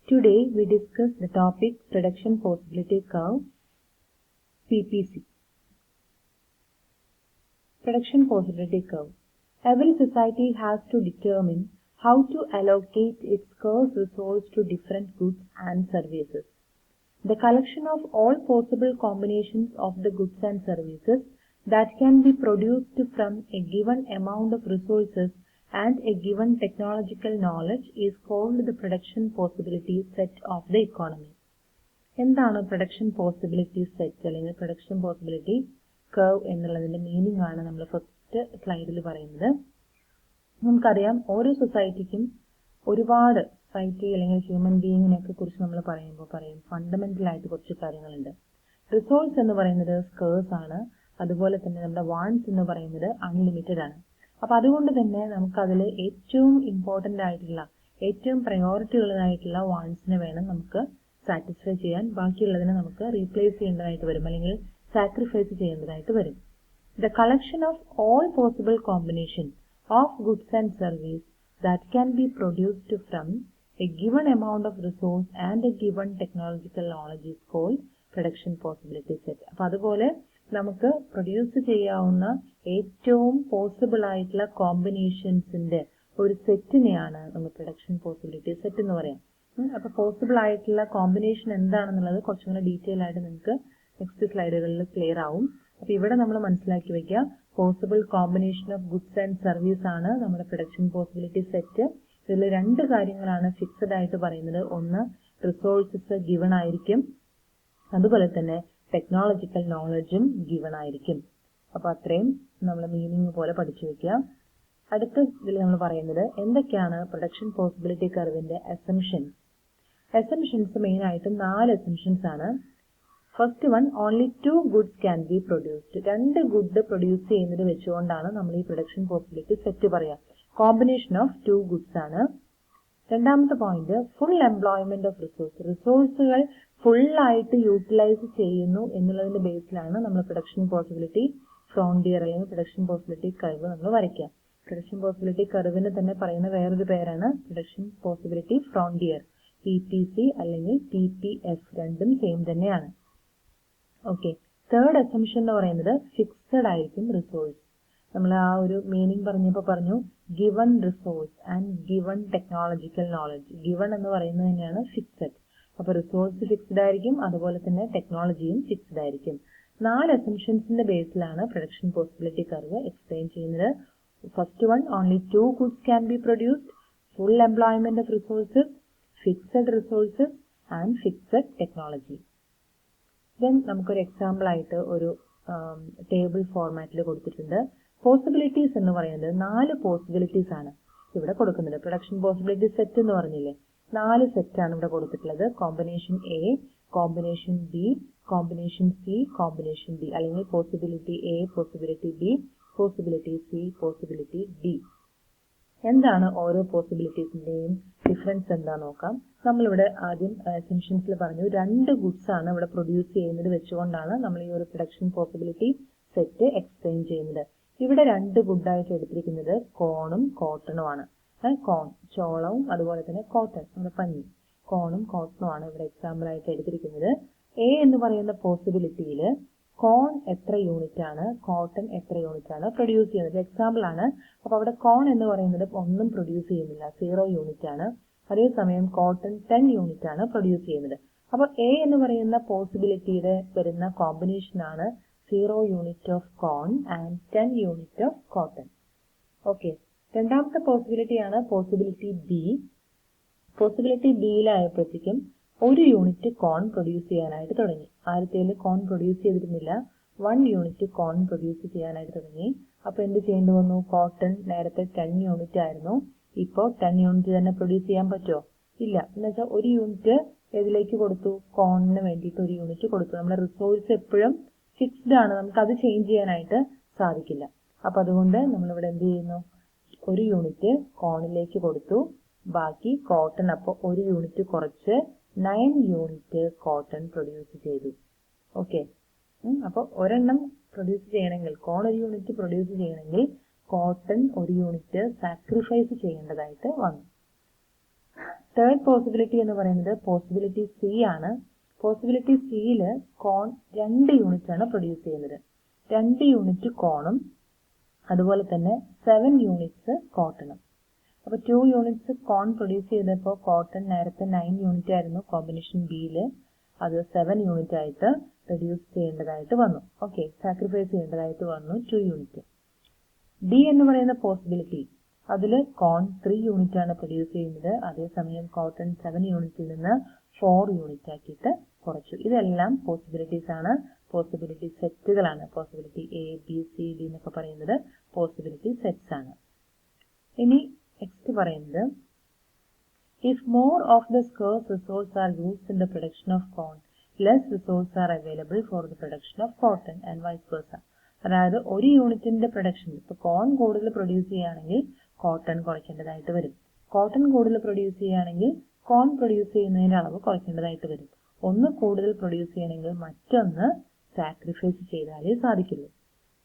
Today we discuss the topic Production Possibility Curve, PPC. Production Possibility Curve. Every society has to determine how to allocate its scarce resource to different goods and services. The collection of all possible combinations of the goods and services that can be produced from a given amount of resources and a given technological knowledge is called the production possibility set of the economy. എന്താണ് production possibility set അല്ലെങ്കിൽ production possibility curve എന്നുള്ളതിന്റെ meaning ആണ് നമ്മൾ first സ്ലൈഡിൽ പറയുന്നത്. നമുക്കറിയാം ഓരോ സൊസൈറ്റിക്കും ഒരുപാട് സൊസൈറ്റി അല്ലെങ്കിൽ ഹ്യൂമൻ ബീയിങ്ങിനെയൊക്കെ കുറിച്ച് നമ്മൾ പറയും ഫണ്ടമെന്റൽ ആയിട്ട് കുറച്ച് കാര്യങ്ങളുണ്ട്. റിസോഴ്സ് എന്ന് പറയുന്നത് സ്കേഴ്സ് ആണ്, അതുപോലെ തന്നെ നമ്മുടെ വാണ്ട്സ് എന്ന് പറയുന്നത് അൺലിമിറ്റഡ് ആണ്. അപ്പൊ അതുകൊണ്ട് തന്നെ നമുക്കതിൽ ഏറ്റവും ഇമ്പോർട്ടന്റ് ആയിട്ടുള്ള ഏറ്റവും പ്രയോറിറ്റി ഉള്ളതായിട്ടുള്ള വാണ്ട്സിനെ വേണം നമുക്ക് സാറ്റിസ്ഫൈ ചെയ്യാൻ, ബാക്കിയുള്ളതിനെ നമുക്ക് റീപ്ലേസ് ചെയ്യേണ്ടതായിട്ട് വരും അല്ലെങ്കിൽ സാക്രിഫൈസ് ചെയ്യേണ്ടതായിട്ട് വരും. The collection of all possible combination of goods and service that can be produced from a given amount of resource and a given technological knowledge is called production possibility set. അപ്പൊ അതുപോലെ നമുക്ക് produce ചെയ്യാവുന്ന ഏറ്റവും possible ആയിട്ടുള്ള കോമ്പിനേഷൻസിന്റെ ഒരു സെറ്റിനെയാണ് നമ്മൾ production possibility set എന്ന് പറയാം. അപ്പൊ പോസിബിൾ ആയിട്ടുള്ള കോമ്പിനേഷൻ എന്താണെന്നുള്ളത് കുറച്ചും കൂടെ ഡീറ്റെയിൽ ആയിട്ട് നിങ്ങൾക്ക് നെക്സ്റ്റ് സ്ലൈഡുകളിൽ ക്ലിയർ ആവും. അപ്പൊ ഇവിടെ നമ്മൾ മനസ്സിലാക്കി വെക്കുക, possible combination of goods and service ആണ് നമ്മുടെ പ്രൊഡക്ഷൻ പോസിബിലിറ്റി സെറ്റ്. ഇതിൽ രണ്ട് കാര്യങ്ങളാണ് ഫിക്സഡ് ആയിട്ട് പറയുന്നത്. ഒന്ന്, റിസോഴ്സസ് ഗിവൺ ആയിരിക്കും, അതുപോലെ തന്നെ ടെക്നോളജിക്കൽ നോളജും ഗിവൺ ആയിരിക്കും. അപ്പൊ അത്രയും നമ്മൾ മീനിങ് പോലെ പഠിച്ചു വെക്കുക. അടുത്ത ഇതിൽ നമ്മൾ പറയുന്നത് എന്തൊക്കെയാണ് പ്രൊഡക്ഷൻ പോസിബിലിറ്റി കർവിന്റെ അസംഷൻസ്. അസംഷൻസ് മെയിൻ ആയിട്ട് 4 അസംഷൻസ് ആണ്. First one, only 2 goods can be produced. 2 good produce ചെയ്യുന്നത് വെച്ചുകൊണ്ടാണ് നമ്മൾ ഈ പ്രൊഡക്ഷൻ പോസിബിലിറ്റി സെറ്റ് പറയാം. കോമ്പിനേഷൻ ഓഫ് 2 ഗുഡ്സ് ആണ്. രണ്ടാമത്തെ point, full employment of resource. റിസോഴ്സുകൾ ഫുള്ളായിട്ട് യൂട്ടിലൈസ് ചെയ്യുന്നു എന്നുള്ളതിന്റെ ബേസിലാണ് നമ്മൾ പ്രൊഡക്ഷൻ പോസിബിലിറ്റി ഫ്രോണ്ടിയർ അല്ലെങ്കിൽ പ്രൊഡക്ഷൻ പോസിബിലിറ്റി കർവ് നമ്മൾ വരയ്ക്കുക. പ്രൊഡക്ഷൻ പോസിബിലിറ്റി കർവിന് തന്നെ പറയുന്ന വേറൊരു പേരാണ് പ്രൊഡക്ഷൻ പോസിബിലിറ്റി ഫ്രോണ്ടിയർ, PPC അല്ലെങ്കിൽ PPF. രണ്ടും സെയിം തന്നെയാണ്. ഓക്കെ, തേർഡ് അസംഷൻ എന്ന് പറയുന്നത് ഫിക്സഡ് ആയിരിക്കും റിസോഴ്സ്. നമ്മൾ ആ ഒരു മീനിങ് പറഞ്ഞപ്പോൾ പറഞ്ഞു given resource and given technological knowledge. Given എന്ന് പറയുന്നത് തന്നെയാണ് ഫിക്സഡ്. അപ്പൊ റിസോഴ്സ് ഫിക്സ്ഡ് ആയിരിക്കും, അതുപോലെ തന്നെ ടെക്നോളജിയും ഫിക്സ്ഡ് ആയിരിക്കും. 4 അസംഷൻസിന്റെ ബേസിലാണ് പ്രൊഡക്ഷൻ പോസിബിലിറ്റി കർവ് എക്സ്പ്ലെയിൻ ചെയ്യുന്നത്. First one, only 2 goods can be produced, full employment of resources, fixed resources and fixed technology. Then നമുക്കൊരു എക്സാമ്പിൾ ആയിട്ട് ഒരു ടേബിൾ ഫോർമാറ്റിൽ കൊടുത്തിട്ടുണ്ട്. പോസിബിലിറ്റീസ് എന്ന് പറയുന്നത് 4 പോസിബിലിറ്റീസ് ആണ് ഇവിടെ കൊടുക്കുന്നത്. പ്രൊഡക്ഷൻ പോസിബിലിറ്റി സെറ്റ് എന്ന് പറഞ്ഞില്ലേ, 4 സെറ്റാണ് ഇവിടെ കൊടുത്തിട്ടുള്ളത്. Combination A, combination B, combination C, combination D, അല്ലെങ്കിൽ possibility A, possibility B, possibility C, possibility D. എന്താണ് ഓരോ പോസിബിലിറ്റീസിന്റെയും ഡിഫറൻസ് എന്താ നോക്കാം. നമ്മളിവിടെ ആദ്യം അസംഷൻസിൽ പറഞ്ഞു 2 ഗുഡ്സ് ആണ് ഇവിടെ പ്രൊഡ്യൂസ് ചെയ്യുന്നത് വെച്ചുകൊണ്ടാണ് നമ്മൾ ഈ ഒരു പ്രൊഡക്ഷൻ പോസിബിലിറ്റി സെറ്റ് എക്സ്പ്ലെയിൻ ചെയ്യുന്നത്. ഇവിടെ 2 ഗുഡായിട്ട് എടുത്തിരിക്കുന്നത് കോണും കോട്ടണും ആണ്. കോൺ ചോളവും അതുപോലെ തന്നെ കോട്ടൺ നമ്മുടെ പഞ്ഞി, കോണും കോട്ടണും ആണ് ഇവിടെ എക്സാമ്പിൾ ആയിട്ട് എടുത്തിരിക്കുന്നത്. എ എന്ന് പറയുന്ന പോസിബിലിറ്റിയിൽ കോൺ എത്ര യൂണിറ്റ് ആണ്, കോട്ടൺ എത്ര യൂണിറ്റ് ആണ് പ്രൊഡ്യൂസ് ചെയ്യുന്നത് എക്സാമ്പിൾ ആണ്. അപ്പൊ അവിടെ കോൺ എന്ന് പറയുന്നത് ഒന്നും പ്രൊഡ്യൂസ് ചെയ്യുന്നില്ല, 0 യൂണിറ്റ് ആണ്. അതേസമയം കോട്ടൺ 10 യൂണിറ്റ് ആണ് പ്രൊഡ്യൂസ് ചെയ്യുന്നത്. അപ്പൊ എ എന്ന് പറയുന്ന പോസിബിലിറ്റിയുടെ വരുന്ന കോമ്പിനേഷൻ ആണ് 0 unit of corn and 10 unit of cotton. Okay, രണ്ടാമത്തെ പോസിബിലിറ്റി ആണ് പോസിബിലിറ്റി ബി. പോസിബിലിറ്റി ബിയിലായപ്പോഴത്തേക്കും 1 യൂണിറ്റ് കോൺ പ്രൊഡ്യൂസ് ചെയ്യാനായിട്ട് തുടങ്ങി. ആദ്യത്തേല് കോൺ പ്രൊഡ്യൂസ് ചെയ്തിരുന്നില്ല, 1 യൂണിറ്റ് കോൺ പ്രൊഡ്യൂസ് ചെയ്യാനായിട്ട് തുടങ്ങി. അപ്പൊ എന്ത് ചെയ്യേണ്ടി വന്നു, കോട്ടൺ നേരത്തെ 10 യൂണിറ്റ് ആയിരുന്നു, ഇപ്പോൾ 10 യൂണിറ്റ് തന്നെ പ്രൊഡ്യൂസ് ചെയ്യാൻ പറ്റുമോ? ഇല്ല. എന്നുവെച്ചാൽ 1 യൂണിറ്റ് ഏതിലേക്ക് കൊടുത്തു, കോണിന് വേണ്ടിയിട്ട് 1 യൂണിറ്റ് കൊടുത്തു. നമ്മുടെ റിസോഴ്സ് എപ്പോഴും ഫിക്സ്ഡ് ആണ്, നമുക്ക് അത് ചേഞ്ച് ചെയ്യാനായിട്ട് സാധിക്കില്ല. അപ്പൊ അതുകൊണ്ട് നമ്മളിവിടെ എന്ത് ചെയ്യുന്നു, 1 യൂണിറ്റ് കോണിലേക്ക് കൊടുത്തു, ബാക്കി കോട്ടൺ അപ്പോൾ 1 യൂണിറ്റ് കുറച്ച് 9 യൂണിറ്റ് കോട്ടൺ പ്രൊഡ്യൂസ് ചെയ്തു. ഓക്കെ, അപ്പോൾ ഒരെണ്ണം പ്രൊഡ്യൂസ് ചെയ്യണമെങ്കിൽ, കോൺ 1 യൂണിറ്റ് പ്രൊഡ്യൂസ് ചെയ്യണമെങ്കിൽ കോട്ടൺ 1 യൂണിറ്റ് സാക്രിഫൈസ് ചെയ്യേണ്ടതായിട്ട് വന്നു. തേർഡ് പോസിബിലിറ്റി എന്ന് പറയുന്നത് പോസിബിലിറ്റി സി ആണ്. പോസിബിലിറ്റി സിയിൽ കോൺ 2 യൂണിറ്റ് ആണ് പ്രൊഡ്യൂസ് ചെയ്യുന്നത്. 2 യൂണിറ്റ് കോണും അതുപോലെ തന്നെ 7 യൂണിറ്റ്സ് കോട്ടണും. അപ്പോൾ 2 യൂണിറ്റ്സ് കോൺ പ്രൊഡ്യൂസ് ചെയ്തപ്പോൾ കോട്ടൺ നേരത്തെ 9 യൂണിറ്റ് ആയിരുന്നു കോമ്പിനേഷൻ ബിയിൽ, അത് 7 യൂണിറ്റ് ആയിട്ട് റെഡ്യൂസ് ചെയ്യേണ്ടതായിട്ട് വന്നു. ഓക്കെ, സാക്രിഫൈസ് ചെയ്യേണ്ടതായിട്ട് വന്നു 2 യൂണിറ്റ്. ഡി എന്ന് പറയുന്ന പോസിബിലിറ്റി, അതിൽ കോൺ 3 യൂണിറ്റ് ആണ് പ്രൊഡ്യൂസ് ചെയ്യുന്നത്, അതേസമയം കോട്ടൺ 7 യൂണിറ്റിൽ നിന്ന് 4 യൂണിറ്റ് ആക്കിയിട്ട് കുറച്ചു. ഇതെല്ലാം പോസിബിലിറ്റീസ് ആണ്, പോസിബിലിറ്റി സെറ്റുകളാണ്. Possibility A B C D എന്നൊക്കെ പറയുന്നത് പോസിബിലിറ്റി സെറ്റ്സ് ആണ്. ഇനി നെക്സ്റ്റ് പറയുന്നത്, if more of the scarce resources are used in the production of corn, less resources are available for the production of cotton and vice versa. അതായത് ഒരു യൂണിറ്റിന്റെ production, ഇപ്പോൾ കോൺ കൂടുതൽ പ്രൊഡ്യൂസ് ചെയ്യുകയാണെങ്കിൽ കോട്ടൺ കുറയ്ക്കേണ്ടതായിട്ട് വരും. കോട്ടൺ കൂടുതൽ പ്രൊഡ്യൂസ് ചെയ്യുകയാണെങ്കിൽ കോൺ പ്രൊഡ്യൂസ് ചെയ്യുന്നതിന്റെ അളവ് കുറയ്ക്കേണ്ടതായിട്ട് വരും. ഒന്ന് കൂടുതൽ പ്രൊഡ്യൂസ് ചെയ്യണമെങ്കിൽ മറ്റൊന്ന് സാക്രിഫൈസ് ചെയ്താലേ സാധിക്കുള്ളൂ.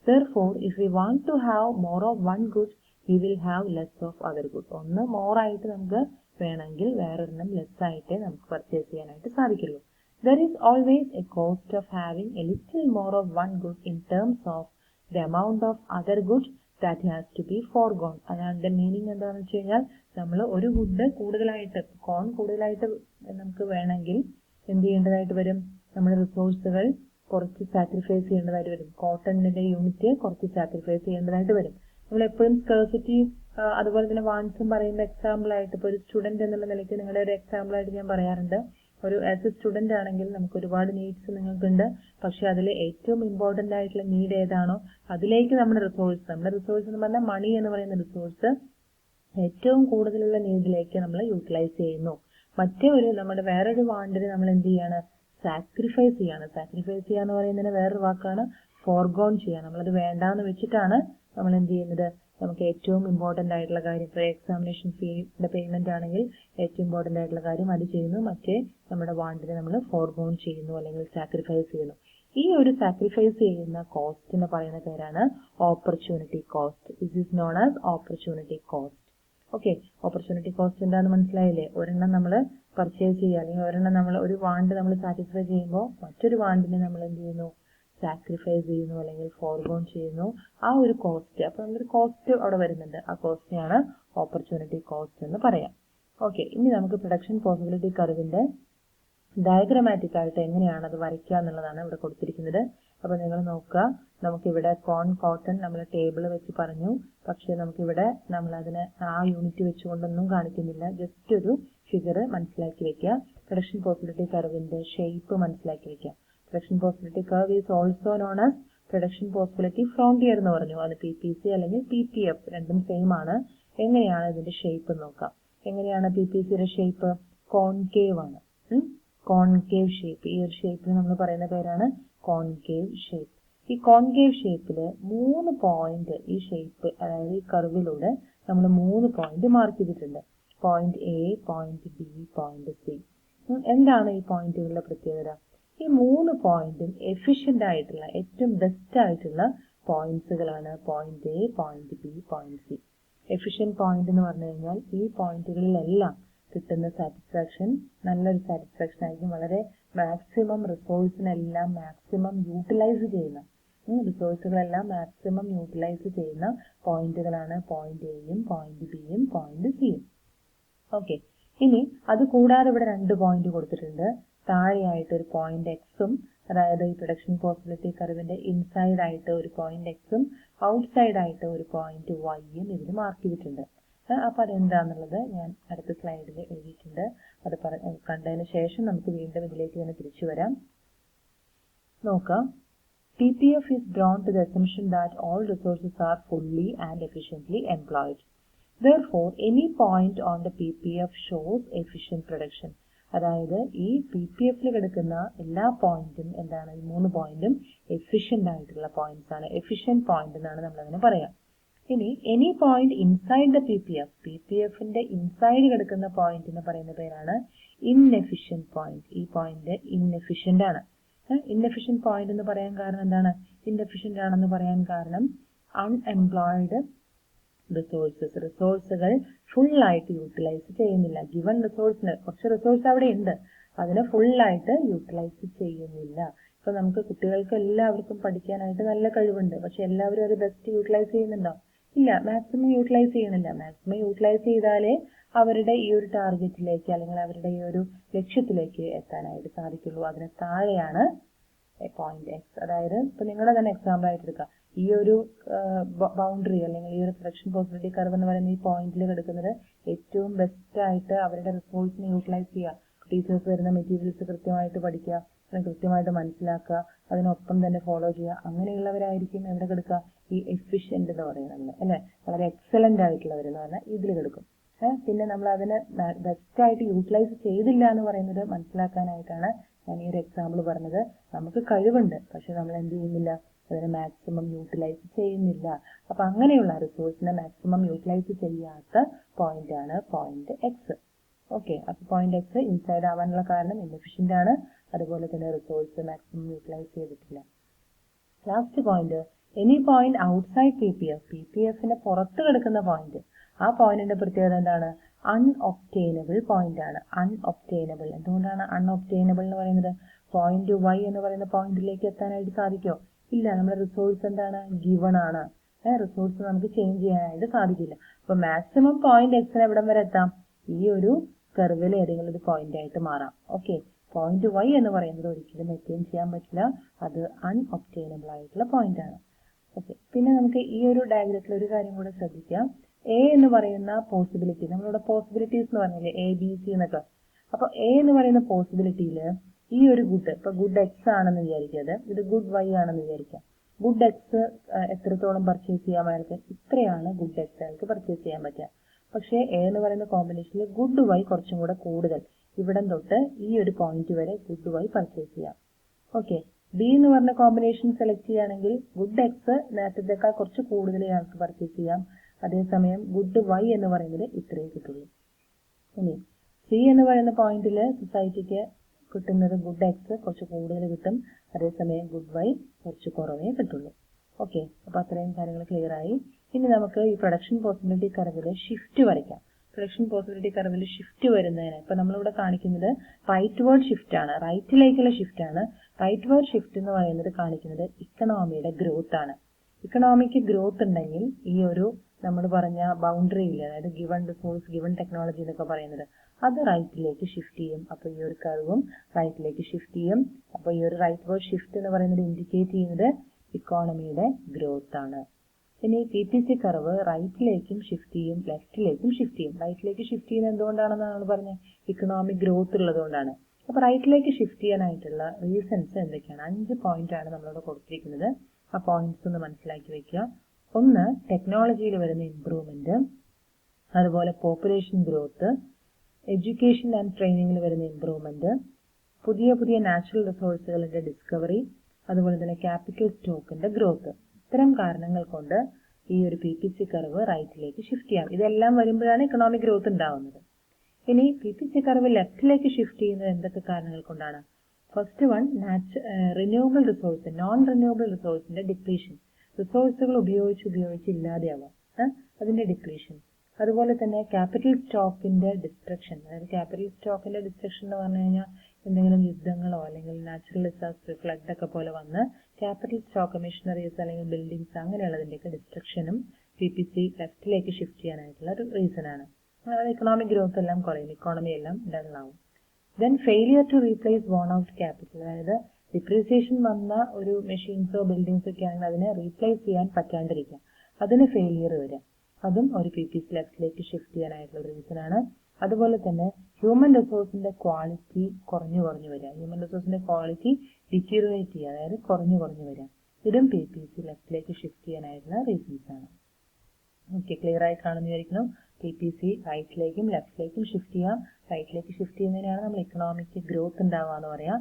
Therefore, if we want to have more of one good, we will have less of other good. ഒന്ന് മോർ ആയിട്ട് നമുക്ക് വേണമെങ്കിൽ വേറൊരെണ്ണം ലെസ് ആയിട്ടേ നമുക്ക് പർച്ചേസ് ചെയ്യാനായിട്ട് സാധിക്കുള്ളൂ. There is always a cost of having a little more of one good in terms of the amount of other good that has to be foregone. അതിന്റെ meaning എന്താണെന്ന് വെച്ച് കഴിഞ്ഞാൽ, നമ്മൾ ഒരു ഗുഡ് കൂടുതലായിട്ട്, കോൺ കൂടുതലായിട്ട് നമുക്ക് വേണമെങ്കിൽ എന്ത് ചെയ്യേണ്ടതായിട്ട് വരും, നമ്മുടെ റിസോഴ്സുകൾ കുറച്ച് സാക്രിഫൈസ് ചെയ്യേണ്ടതായിട്ട് വരും. കോട്ടണിന്റെ യൂണിറ്റ് കുറച്ച് സാക്രിഫൈസ് ചെയ്യേണ്ടതായിട്ട് വരും. നമ്മൾ എപ്പോഴും സ്കേഴ്സിറ്റി അതുപോലെ തന്നെ വാൻസും പറയുമ്പോൾ എക്സാമ്പിൾ ആയിട്ട്, ഇപ്പോൾ ഒരു സ്റ്റുഡന്റ് എന്നുള്ള നിലയ്ക്ക് നിങ്ങളുടെ ഒരു എക്സാമ്പിൾ ആയിട്ട് ഞാൻ പറയാറുണ്ട്. ഒരു ആസ് എ സ്റ്റുഡന്റ് ആണെങ്കിൽ നമുക്ക് ഒരുപാട് നീഡ്സ് നിങ്ങൾക്കുണ്ട്, പക്ഷെ അതിൽ ഏറ്റവും ഇമ്പോർട്ടന്റ് ആയിട്ടുള്ള നീഡ് ഏതാണോ അതിലേക്ക് നമ്മുടെ റിസോഴ്സ് എന്ന് പറഞ്ഞാൽ മണി എന്ന് പറയുന്ന റിസോഴ്സ് ഏറ്റവും കൂടുതലുള്ള നീഡിലേക്ക് നമ്മൾ യൂട്ടിലൈസ് ചെയ്യുന്നു. മറ്റേ നമ്മുടെ വേറൊരു വാണ്ടിന് നമ്മൾ എന്ത് ചെയ്യാണ്, സാക്രിഫൈസ് ചെയ്യാണ്. സാക്രിഫൈസ് ചെയ്യാന്ന് പറയുന്നതിന് വേറൊരു വാക്കാണ് ഫോർഗോൺ ചെയ്യുക. നമ്മളത് വേണ്ടാന്ന് വെച്ചിട്ടാണ് നമ്മൾ എന്ത് ചെയ്യുന്നത്, നമുക്ക് ഏറ്റവും ഇമ്പോർട്ടന്റ് ആയിട്ടുള്ള കാര്യം, ഇപ്പോൾ എക്സാമിനേഷൻ ഫീയുടെ പേയ്മെന്റ് ആണെങ്കിൽ ഏറ്റവും ഇമ്പോർട്ടന്റ് ആയിട്ടുള്ള കാര്യം അത് ചെയ്യുന്നു, മറ്റേ നമ്മുടെ വാണ്ടിനെ നമ്മൾ ഫോർഗോൺ ചെയ്യുന്നു അല്ലെങ്കിൽ സാക്രിഫൈസ് ചെയ്യുന്നു. ഈ ഒരു സാക്രിഫൈസ് ചെയ്യുന്ന കോസ്റ്റിന് പറയുന്ന പേരാണ് opportunity cost. This is known as opportunity cost. Okay, opportunity cost എന്താണെന്ന് മനസ്സിലായില്ലേ? ഒരെണ്ണം നമ്മൾ പർച്ചേസ് ചെയ്യുക അല്ലെങ്കിൽ ഒരെണ്ണം നമ്മൾ ഒരു വാണ്ട് നമ്മൾ സാറ്റിസ്ഫൈ ചെയ്യുമ്പോൾ മറ്റൊരു വാണ്ടിനെ നമ്മൾ എന്ത് ചെയ്യുന്നു, സാക്രിഫൈസ് ചെയ്യുന്നു അല്ലെങ്കിൽ ഫോർഗോൺ ചെയ്യുന്നു. ആ ഒരു കോസ്റ്റ്, അപ്പൊ നമ്മളൊരു കോസ്റ്റ് അവിടെ വരുന്നുണ്ട്, ആ കോസ്റ്റിനെയാണ് ഓപ്പർച്യൂണിറ്റി കോസ്റ്റ് എന്ന് പറയാം. ഓക്കെ, ഇനി നമുക്ക് പ്രൊഡക്ഷൻ പോസിബിലിറ്റി കർവിന്റെ ഡയഗ്രമാറ്റിക് ആയിട്ട് എങ്ങനെയാണ് അത് വരയ്ക്കുക എന്നുള്ളതാണ് ഇവിടെ കൊടുത്തിരിക്കുന്നത്. അപ്പൊ നിങ്ങൾ നോക്കുക, നമുക്കിവിടെ കോട്ടൺ നമ്മൾ ടേബിൾ വെച്ച് പറഞ്ഞു, പക്ഷെ നമുക്കിവിടെ നമ്മൾ അതിന് ആ യൂണിറ്റ് വെച്ചുകൊണ്ടൊന്നും കാണിക്കുന്നില്ല. ജസ്റ്റ് ഒരു ഫിഗർ മനസ്സിലാക്കി വെക്കുക. പ്രൊഡക്ഷൻ പോസിബിലിറ്റി കർവിന്റെ ഷേപ്പ് മനസ്സിലാക്കി വെക്കുക. Production possibility curve is also known as production possibility frontier എന്ന് പറഞ്ഞു. അത് PPC അല്ലെങ്കിൽ PPF രണ്ടും സെയിം ആണ്. എങ്ങനെയാണ് ഇതിന്റെ ഷേപ്പ് നോക്കാം. എങ്ങനെയാണ് PPCയുടെ ഷേപ്പ്? കോൺകേവ് ആണ്. Concave shape. ഈ ഒരു ഷേപ്പിന് നമ്മൾ പറയുന്ന പേരാണ് കോൺകേവ് ഷേപ്പ്. ഈ കോൺകേവ് ഷേപ്പില് 3 പോയിന്റ്, ഈ ഷേപ്പ് അതായത് ഈ കർവിലൂടെ നമ്മൾ 3 പോയിന്റ് മാർക്ക് ചെയ്തിട്ടുണ്ട്. Point A, point B, point C. എന്താണ് ഈ പോയിന്റുകളുടെ പ്രത്യേകത? ഈ 3 പോയിന്റും എഫിഷ്യന്റ് ആയിട്ടുള്ള ഏറ്റവും ബെസ്റ്റ് ആയിട്ടുള്ള പോയിന്റ്സുകളാണ്. Point A, point B, point C. Efficient point എന്ന് പറഞ്ഞു കഴിഞ്ഞാൽ ഈ പോയിന്റുകളിലെല്ലാം കിട്ടുന്ന സാറ്റിസ്ഫാക്ഷൻ നല്ലൊരു സാറ്റിസ്ഫാക്ഷൻ ആയിരിക്കും. വളരെ മാക്സിമം റിസോഴ്സിനെല്ലാം മാക്സിമം യൂട്ടിലൈസ് ചെയ്യുന്ന, റിസോഴ്സുകളെല്ലാം മാക്സിമം യൂട്ടിലൈസ് ചെയ്യുന്ന പോയിന്റുകളാണ് പോയിന്റ് എയും പോയിന്റ് ബിയും പോയിന്റ് സിയും. ഓക്കെ, ഇനി അത് കൂടാതെ ഇവിടെ 2 പോയിന്റ് കൊടുത്തിട്ടുണ്ട്. താഴെയായിട്ട് ഒരു പോയിന്റ് എക്സും, അതായത് ഈ പ്രൊഡക്ഷൻ പോസിബിലിറ്റി കർവിന്റെ ഇൻസൈഡ് ആയിട്ട് ഒരു പോയിന്റ് എക്സും ഔട്ട്സൈഡ് ആയിട്ട് ഒരു പോയിന്റ് വൈയും ഇതിൽ മാർക്ക് ചെയ്തിട്ടുണ്ട്. അപ്പൊ അതെന്താന്നുള്ളത് ഞാൻ അടുത്ത സ്ലൈഡിൽ എഴുതിയിട്ടുണ്ട്. അത് കണ്ടതിന് ശേഷം നമുക്ക് വീണ്ടും ഇതിലേക്ക് തന്നെ തിരിച്ചു വരാം. നോക്കാം. PPF is drawn to the assumption that all resources are fully and efficiently employed. Therefore, any point on the PPF shows efficient production. അതായത് ഈ PPFൽ കിടക്കുന്ന എല്ലാ പോയിന്റും എന്താണ്, ഈ 3 പോയിന്റും എഫിഷ്യന്റ് ആയിട്ടുള്ള പോയിന്റ്സ് ആണ്. എഫിഷ്യന്റ് പോയിന്റ് എന്നാണ് നമ്മൾ അതിനെ പറയാം. ഇനി എനി പോയിന്റ് ഇൻസൈഡ് ദ PPFന്റെ ഇൻസൈഡ് കിടക്കുന്ന പോയിന്റിന് പറയുന്ന പേരാണ് ഇൻഎഫിഷ്യന്റ് പോയിന്റ്. ഈ പോയിന്റ് ഇൻഎഫിഷ്യന്റ് ആണ്. ഇൻഎഫിഷ്യന്റ് പോയിന്റ് എന്ന് പറയാൻ കാരണം എന്താണ്? ഇൻഎഫിഷ്യന്റ് ആണെന്ന് പറയാൻ കാരണം അൺഎംപ്ലോയിഡ് റിസോഴ്സുകൾ ഫുള്ളായിട്ട് യൂട്ടിലൈസ് ചെയ്യുന്നില്ല. ഗിവൺ റിസോഴ്സിന് കുറച്ച് റിസോഴ്സ് അവിടെ ഉണ്ട്, അതിനെ ഫുള്ളായിട്ട് യൂട്ടിലൈസ് ചെയ്യുന്നില്ല. ഇപ്പൊ നമുക്ക് കുട്ടികൾക്ക് എല്ലാവർക്കും പഠിക്കാനായിട്ട് നല്ല കഴിവുണ്ട്, പക്ഷെ എല്ലാവരും അത് ബെസ്റ്റ് യൂട്ടിലൈസ് ചെയ്യുന്നുണ്ടോ? ഇല്ല, മാക്സിമം യൂട്ടിലൈസ് ചെയ്യണില്ല. മാക്സിമം യൂട്ടിലൈസ് ചെയ്താലേ അവരുടെ ഈ ഒരു ടാർഗറ്റിലേക്ക് അല്ലെങ്കിൽ അവരുടെ ഈ ഒരു ലക്ഷ്യത്തിലേക്ക് എത്താനായിട്ട് സാധിക്കുള്ളൂ. അതിന് താഴെയാണ് പോയിന്റ് എക്സ്. അതായത് ഇപ്പൊ നിങ്ങളുടെ തന്നെ എക്സാമ്പിൾ ആയിട്ട് എടുക്കുക, ഈ ഒരു ബൗണ്ടറി അല്ലെങ്കിൽ ഈ ഒരു പ്രൊഡക്ഷൻ പോസിബിലിറ്റി കർവ് എന്ന് പറയുന്ന ഈ പോയിന്റിൽ കിടക്കുന്നത് ഏറ്റവും ബെസ്റ്റ് ആയിട്ട് അവരുടെ റിസോഴ്സിനെ യൂട്ടിലൈസ് ചെയ്യുക. ടീച്ചേഴ്സ് വരുന്ന മെറ്റീരിയൽസ് കൃത്യമായിട്ട് പഠിക്കുക, കൃത്യമായിട്ട് മനസ്സിലാക്കുക, അതിനൊപ്പം തന്നെ ഫോളോ ചെയ്യുക. അങ്ങനെയുള്ളവരായിരിക്കും എവിടെ കിടക്കുക? ഈ എഫിഷ്യന്റ് എന്ന് പറയുന്നത് അല്ലെ, വളരെ എക്സലന്റ് ആയിട്ടുള്ളവരെന്ന് പറഞ്ഞാൽ ഇതിൽ കിടക്കും. പിന്നെ നമ്മൾ അതിനെ ബെസ്റ്റ് ആയിട്ട് യൂട്ടിലൈസ് ചെയ്തില്ല എന്ന് പറയുന്നത് മനസ്സിലാക്കാനായിട്ടാണ് ഞാൻ ഈ ഒരു എക്സാമ്പിൾ പറഞ്ഞത്. നമുക്ക് കഴിവുണ്ട്, പക്ഷെ നമ്മൾ എന്ത് ചെയ്യുന്നില്ല? അതിനെ മാക്സിമം യൂട്ടിലൈസ് ചെയ്യുന്നില്ല. അപ്പൊ അങ്ങനെയുള്ള റിസോഴ്സിനെ മാക്സിമം യൂട്ടിലൈസ് ചെയ്യാത്ത പോയിന്റ് ആണ് പോയിന്റ് എക്സ്. ഓക്കെ, അപ്പൊ പോയിന്റ് എക്സ് ഇൻസൈഡ് ആവാനുള്ള കാരണം ഇൻഎഫിഷ്യന്റ് ആണ്, അതുപോലെ തന്നെ റിസോഴ്സ് മാക്സിമം യൂട്ടിലൈസ് ചെയ്തിട്ടില്ല. Last point, any point outside PPF പുറത്ത് കിടക്കുന്ന പോയിന്റ്, ആ പോയിന്റിന്റെ പ്രത്യേകത എന്താണ്? അൺഒബ്റ്റെയിനബിൾ പോയിന്റ് ആണ്. അൺഒബ്റ്റെയിനബിൾ. എന്തുകൊണ്ടാണ് അൺഒബ്റ്റെയിനബിൾ എന്ന് പറയുന്നത്? പോയിന്റ് Y എന്ന് പറയുന്ന പോയിന്റിലേക്ക് എത്താനായിട്ട് സാധിക്കോ? ഇല്ല. നമ്മുടെ റിസോഴ്സ് എന്താണ്? ഗിവൺ ആണ്. റിസോഴ്സ് നമുക്ക് ചേഞ്ച് ചെയ്യാനായിട്ട് സാധിക്കില്ല. അപ്പൊ മാക്സിമം പോയിന്റ് എക്സിന് എവിടം വരെ എത്താം? ഈ ഒരു കർവിൽ ഏതെങ്കിലും ഒരു പോയിന്റ് ആയിട്ട് മാറാം. ഓക്കെ, പോയിന്റ് Y എന്ന് പറയുന്നത് ഒരിക്കലും അറ്റൈൻ ചെയ്യാൻ പറ്റില്ല, അത് അൺഒബ്റ്റെയിനബിൾ ആയിട്ടുള്ള പോയിന്റ് ആണ്. ഓക്കെ, പിന്നെ നമുക്ക് ഈ ഒരു ഡയഗ്രത്തിൽ ഒരു കാര്യം കൂടെ ശ്രദ്ധിക്കാം. എ എന്ന് പറയുന്ന പോസിബിലിറ്റി, നമ്മളിവിടെ പോസിബിലിറ്റീസ് എന്ന് പറഞ്ഞില്ലേ, ABC എന്നൊക്കെ. അപ്പൊ എ എന്ന് പറയുന്ന പോസിബിലിറ്റിയിൽ ഈ ഒരു ഗുഡ്, ഇപ്പൊ ഗുഡ് എക്സ് ആണെന്ന് വിചാരിക്കാതെ ഇത് ഗുഡ് Y ആണെന്ന് വിചാരിക്കാം. ഗുഡ് എക്സ് എത്രത്തോളം പർച്ചേസ് ചെയ്യാൻ അയാൾക്ക്? ഇത്രയാണ് ഗുഡ് എക്സ് അയാൾക്ക് പർച്ചേസ് ചെയ്യാൻ പറ്റുക. പക്ഷേ എ എന്ന് പറയുന്ന കോമ്പിനേഷനിൽ ഗുഡ് Y കുറച്ചും കൂടെ കൂടുതൽ, ഇവിടം തൊട്ട് ഈ ഒരു പോയിന്റ് വരെ ഗുഡ് Y പർച്ചേസ് ചെയ്യാം. ഓക്കെ, ബി എന്ന് പറഞ്ഞ കോമ്പിനേഷൻ സെലക്ട് ചെയ്യുകയാണെങ്കിൽ ഗുഡ് എക്സ് നേരത്തേക്കാൾ കുറച്ച് കൂടുതൽ ഇയാൾക്ക് പർച്ചേസ് ചെയ്യാം, അതേസമയം ഗുഡ് Y എന്ന് പറയുന്നത് ഇത്രയേ കിട്ടുള്ളൂ. ഇനി സി എന്ന് പറയുന്ന പോയിന്റിൽ സൊസൈറ്റിക്ക് കിട്ടുന്നത് ഗുഡ് എക്സ് കുറച്ച് കൂടുതൽ കിട്ടും, അതേസമയം ഗുഡ് Y കുറച്ച് കുറവേ കിട്ടുള്ളൂ. ഓക്കെ, അപ്പൊ അത്രയും കാര്യങ്ങൾ ക്ലിയർ ആയി. ഇനി നമുക്ക് ഈ പ്രൊഡക്ഷൻ പോസിബിലിറ്റി കർവിൽ ഷിഫ്റ്റ് വരയ്ക്കാം. പ്രൊഡക്ഷൻ പോസിബിലിറ്റി കർവിൽ ഷിഫ്റ്റ് വരുന്നതിന് ഇപ്പൊ നമ്മളിവിടെ കാണിക്കുന്നത് റൈറ്റ് വേർഡ് ഷിഫ്റ്റ് ആണ്, റൈറ്റിലേക്കുള്ള ഷിഫ്റ്റ് ആണ്. റൈറ്റ് വേർഡ് ഷിഫ്റ്റ് എന്ന് പറയുന്നത് കാണിക്കുന്നത് ഇക്കണോമിയുടെ ഗ്രോത്ത് ആണ്. ഇക്കണോമിക്ക് ഗ്രോത്ത് ഉണ്ടെങ്കിൽ ഈ ഒരു നമ്മൾ പറഞ്ഞ ബൗണ്ടറിയിൽ, അതായത് ഗിവൺ റിസോഴ്സ്, ഗിവൺ ടെക്നോളജി എന്നൊക്കെ പറയുന്നത്, അത് റൈറ്റിലേക്ക് ഷിഫ്റ്റ് ചെയ്യും. അപ്പൊ ഈ ഒരു കർവും റൈറ്റിലേക്ക് ഷിഫ്റ്റ് ചെയ്യും. അപ്പൊ ഈ ഒരു റൈറ്റ് വേർഡ് ഷിഫ്റ്റ് എന്ന് പറയുന്നത് ഇൻഡിക്കേറ്റ് ചെയ്യുന്നത് ഇക്കോണമിയുടെ ഗ്രോത്ത് ആണ്. ഇനി PPC കർവ് റൈറ്റിലേക്കും ഷിഫ്റ്റ് ചെയ്യും, ലെഫ്റ്റിലേക്കും ഷിഫ്റ്റ് ചെയ്യും. റൈറ്റിലേക്ക് ഷിഫ്റ്റ് ചെയ്യുന്നത് എന്തുകൊണ്ടാണെന്ന് നമ്മൾ പറഞ്ഞത്? ഇക്കണോമിക് ഗ്രോത്ത് ഉള്ളതുകൊണ്ടാണ്. അപ്പൊ റൈറ്റിലേക്ക് ഷിഫ്റ്റ് ചെയ്യാനായിട്ടുള്ള റീസൺസ് എന്തൊക്കെയാണ്? 5 പോയിന്റ് ആണ് നമ്മളിവിടെ കൊടുത്തിരിക്കുന്നത്. ആ പോയിന്റ്സ് ഒന്ന് മനസ്സിലാക്കി വെക്കുക. ഒന്ന്, ടെക്നോളജിയിൽ വരുന്ന ഇംപ്രൂവ്മെന്റ്, അതുപോലെ പോപ്പുലേഷൻ ഗ്രോത്ത്, എഡ്യൂക്കേഷൻ ആൻഡ് ട്രെയിനിങ്ങിൽ വരുന്ന ഇംപ്രൂവ്മെന്റ്, പുതിയ പുതിയ നാച്ചുറൽ റിസോഴ്സുകളുടെ ഡിസ്കവറി, അതുപോലെ തന്നെ ക്യാപിറ്റൽ സ്റ്റോക്കിന്റെ ഗ്രോത്ത്. ഇത്തരം കാരണങ്ങൾ കൊണ്ട് ഈ ഒരു PPC കർവ് റൈറ്റിലേക്ക് ഷിഫ്റ്റ് ചെയ്യാം. ഇതെല്ലാം വരുമ്പോഴാണ് ഇക്കണോമിക് ഗ്രോത്ത് ഉണ്ടാവുന്നത്. ഇനി PPC കർവ് ലെഫ്റ്റിലേക്ക് ഷിഫ്റ്റ് ചെയ്യുന്നത് എന്തൊക്കെ കാരണങ്ങൾ കൊണ്ടാണ്? First one, renewable resource, non renewable റിസോഴ്സിന്റെ ഡിപ്ലീഷൻ. റിസോഴ്സുകൾ ഉപയോഗിച്ച് ഇല്ലാതെയാവാം, അതിന്റെ ഡിപ്ലീഷൻ. അതുപോലെ തന്നെ ക്യാപിറ്റൽ സ്റ്റോക്കിന്റെ ഡിസ്ട്രക്ഷൻ. അതായത് ക്യാപിറ്റൽ സ്റ്റോക്കിന്റെ ഡിസ്ട്രക്ഷൻ എന്ന് പറഞ്ഞു കഴിഞ്ഞാൽ എന്തെങ്കിലും യുദ്ധങ്ങളോ അല്ലെങ്കിൽ നാച്ചുറൽ ഡിസാസ്റ്റർ, ഫ്ലഡ് ഒക്കെ പോലെ വന്ന് ക്യാപിറ്റൽ സ്റ്റോക്ക്, മെഷീനറീസ് അല്ലെങ്കിൽ ബിൽഡിങ്സ് അങ്ങനെയുള്ളതിന്റെയൊക്കെ ഡിസ്ട്രക്ഷനും PPC ലെഫ്റ്റിലേക്ക് ഷിഫ്റ്റ് ചെയ്യാനായിട്ടുള്ള ഒരു റീസൺ ആണ്. അതായത് ഇക്കണോമിക് ഗ്രോത്ത് എല്ലാം കുറയും, ഇക്കോണമി എല്ലാം ഡൺ ആവും. Then failure to replace worn out capital. അതായത് ഡിപ്രീസിയേഷൻ വന്ന ഒരു മെഷീൻസോ ബിൽഡിങ്സോ ഒക്കെ ആണെങ്കിൽ അതിനെ റീപ്ലേസ് ചെയ്യാൻ പറ്റാണ്ടിരിക്കുക, അതിന് ഫെയിലിയർ വരിക. അതും ഒരു PPC ലെഫ്റ്റിലേക്ക് ഷിഫ്റ്റ് ചെയ്യാനായിട്ടുള്ള റീസൺ ആണ്. അതുപോലെ തന്നെ ഹ്യൂമൻ റിസോഴ്സിന്റെ ക്വാളിറ്റി കുറഞ്ഞു വരിക, ഹ്യൂമൻ റിസോഴ്സിന്റെ ക്വാളിറ്റി ഡിറ്റീറിയേറ്റ് ചെയ്യുക, അതായത് കുറഞ്ഞു വരിക. ഇതും PPC ലെഫ്റ്റിലേക്ക് ഷിഫ്റ്റ് ചെയ്യാനായിട്ടുള്ള റീസൺസ് ആണ്. ഓക്കെ, ക്ലിയർ ആയി കാണുന്നു വിചാരിക്കുന്നു. PPC റൈറ്റിലേക്കും ലെഫ്റ്റിലേക്കും ഷിഫ്റ്റ് ചെയ്യാം. റൈറ്റിലേക്ക് ഷിഫ്റ്റ് ചെയ്യുന്നതിനാണ് നമ്മൾ ഇക്കണോമിക് ഗ്രോത്ത് ഉണ്ടാവുക എന്ന് പറയാം.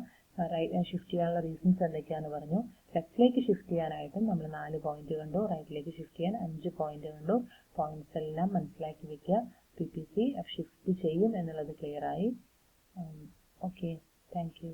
ഷിഫ്റ്റ് ചെയ്യാനുള്ള റീസൺസ് എന്തൊക്കെയാണെന്ന് പറഞ്ഞു. ലെഫ്റ്റിലേക്ക് ഷിഫ്റ്റ് ചെയ്യാനായിട്ടും നമ്മൾ 4 പോയിന്റ് കണ്ടു, റൈറ്റിലേക്ക് ഷിഫ്റ്റ് ചെയ്യാൻ 5 പോയിന്റ് കണ്ടു. പോയിന്റ്സ് എല്ലാം മനസ്സിലാക്കി വെക്കുക. PPC ഷിഫ്റ്റ് ചെയ്യും എന്നുള്ളത് ക്ലിയർ ആയി. Okay, thank you.